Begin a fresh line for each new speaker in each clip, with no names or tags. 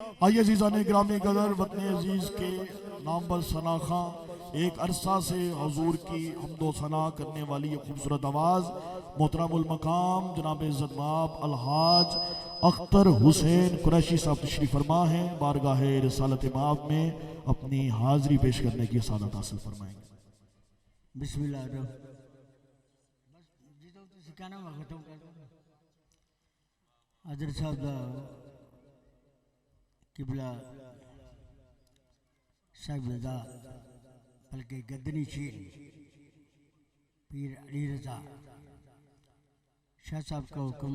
आइए अजीज़ान ग्रामी कदर वतन अजीज़ के नाम पर सना खां एक अरसा से हजूर की हमदो सना करने वाली ये खूबसूरत आवाज़ मोहतरमुल मकाम जनाब इज़्ज़त माब अलहाज अख्तर हुसैन कुरैशी साहब तशरीफ़ फरमा हैं। बारगाह रिसालत माब में अपनी हाज़री पेश करने की सादत हासिल फरमाएंगे।
बिस्मिल्लाह हजरत साहब दा किबला साहिबजादा बल्कि गदनी शीर पीर अली रजा शाह साहब का हुक्म।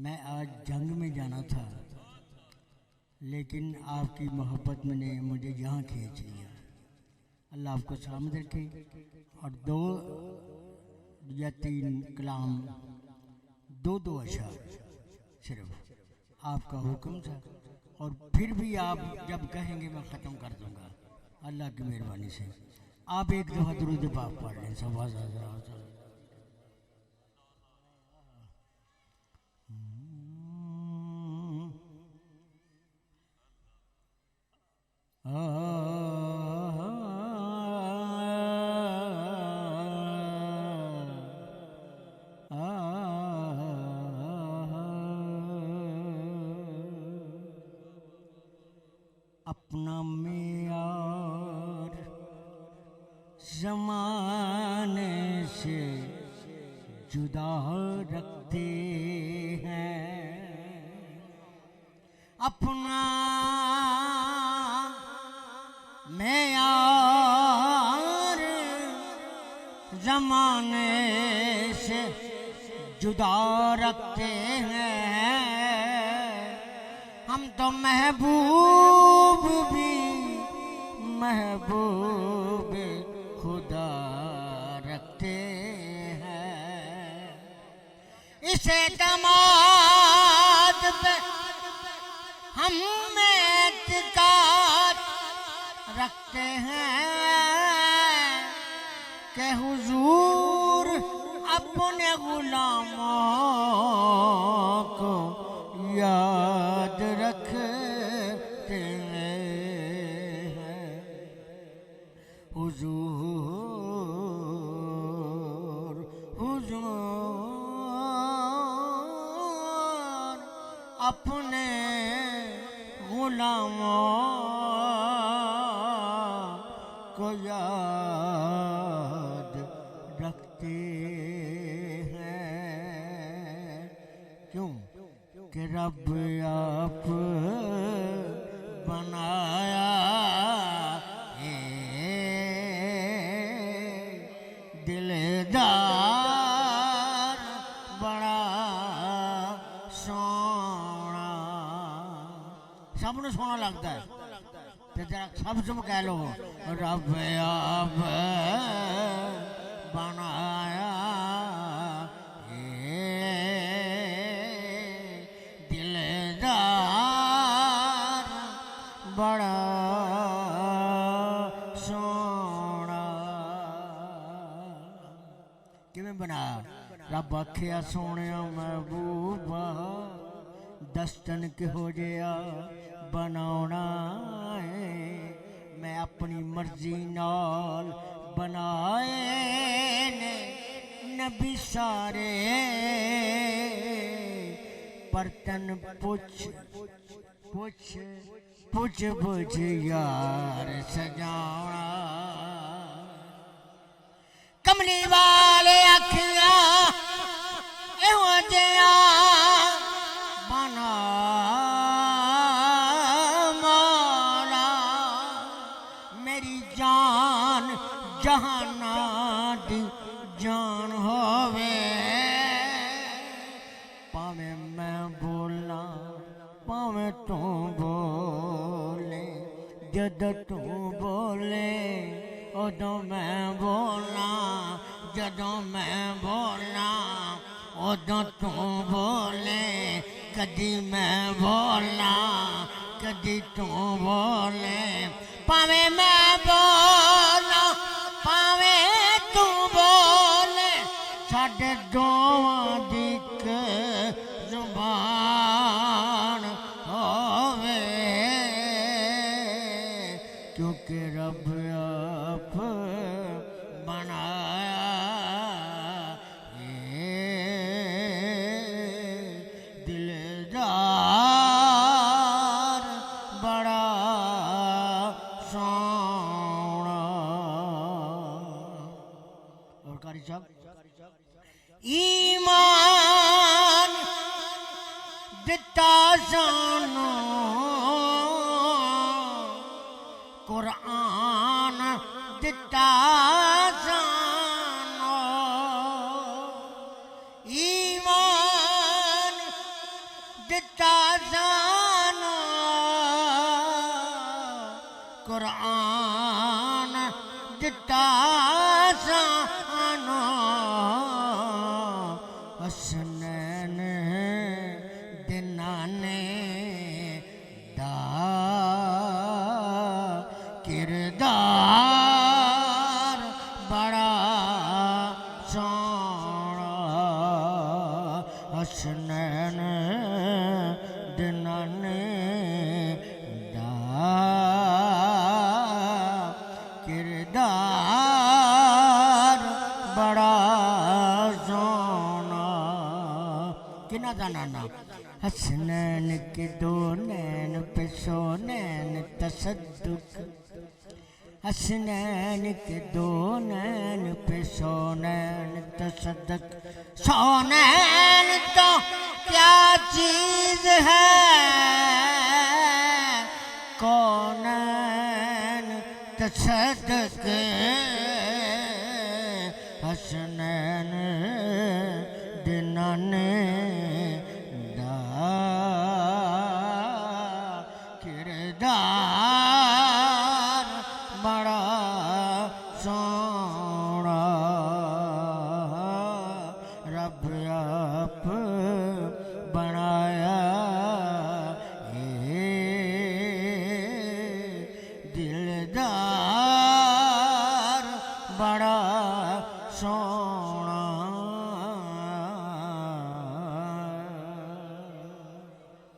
मैं आज जंग में जाना था लेकिन आपकी मोहब्बत ने मुझे यहाँ खींच लिया। अल्लाह आपको सलामत रखे। और 2 या 3 कलाम दो अशार सिर्फ आपका हुक्म था और फिर भी आप जब कहेंगे मैं ख़त्म कर दूंगा अल्लाह की मेहरबानी से। आप एक दफ़ा दुरूद पाक पढ़ लें सब। अपना मेयार ज़माने से जुदा रखते हैं, अपना मेयार ज़माने से जुदा रखते हैं। हम तो महबूब भी महबूब खुदा रखते हैं। इसे दमाद पे हम एतकाद रखते हैं कि हुजूर अपने गुलामों को याद रखते हैं। हुजूर हुजूर अपने गुलामों को याद रखते हैं। क्यों कि रब आप बनाया है दिलदार बड़ा सोना। सबने सोना लगता है तो जरा सब कह लो रब आप बनाया बड़ा सोना। किवें बना रब आखिया सोने महबूबा दस्तन किहो जिहा बनाउणा है। मैं अपनी मर्जी नाल बनाए ने नबी सारे बर्तन पुछ पुछ पुछ पुछ यार सजाना। कमली वाले अखियां एहो जिहा बना मौला। मेरी जान जहाना दी जान होवे। भावें मैं बोला भावें तू बोले, जद तू बोले उदों मैं बोलना। जदों मैं बोलना उदों तू बोले। कदी मैं बोलना कदी तू बोले। भावें मैं बोलना भावें तू बोले साडे दोवां दी ज़ुबान होवे। क्योंकि रब आप बनाया ये दिलदार बड़ा सोना। और कारी साहब ईमान दिता सानू कुरान दिता सानू ईमान दिता सानू कुरान दिता सानू हसनैन दिनाने दा किरदार बड़ा सोना। हसनैन दिनाने दा किरदार बड़ा सोना। किना दा नाना हसनैन के दो नैन पे सोनैन तसद्दुक हसनैन के दो नैन पे सोनैन तसद्दुक। सोनैन तो क्या चीज है कौनैन तसद्दुक। हसनैन दिनाने दा किरदार बड़ा सोना। रब आप बनाया ये दिलदार बड़ा सोना।